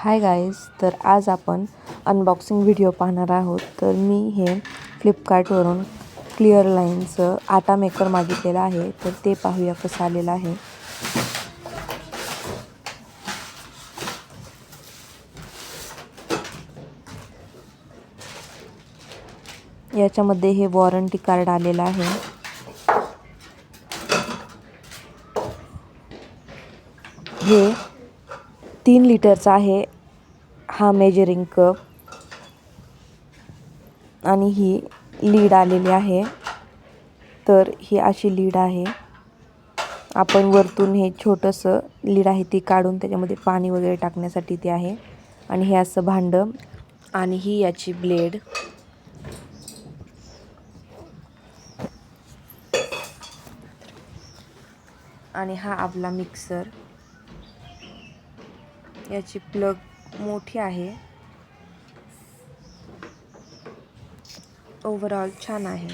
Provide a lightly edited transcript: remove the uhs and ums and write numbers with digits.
Hi guys, तर आज आपण अनबॉक्सिंग व्हिडिओ पाहणार आहोत. तर मी हे फ्लिपकार्टवरून क्लिअर लाईनचं आटा मेकर मागितलेलं आहे. तर ते पाहूया कसं आलेलं आहे. याच्यामध्ये हे वॉरंटी कार्ड आलेलं आहे. हे 3 लिटरचा आहे हा मेजरिंग कप आणि ही लीड आलेली आहे. तर ही अशी लीड आहे. आपण वरतून हे छोटंसं लीड आहे ती काढून त्याच्यामध्ये पाणी वगैरे टाकण्यासाठी ते आहे. आणि हे असं भांडं आणि ही याची ब्लेड. आणि हा आपला मिक्सर. याची प्लग मोठी आहे. ओव्हरऑल छान आहे.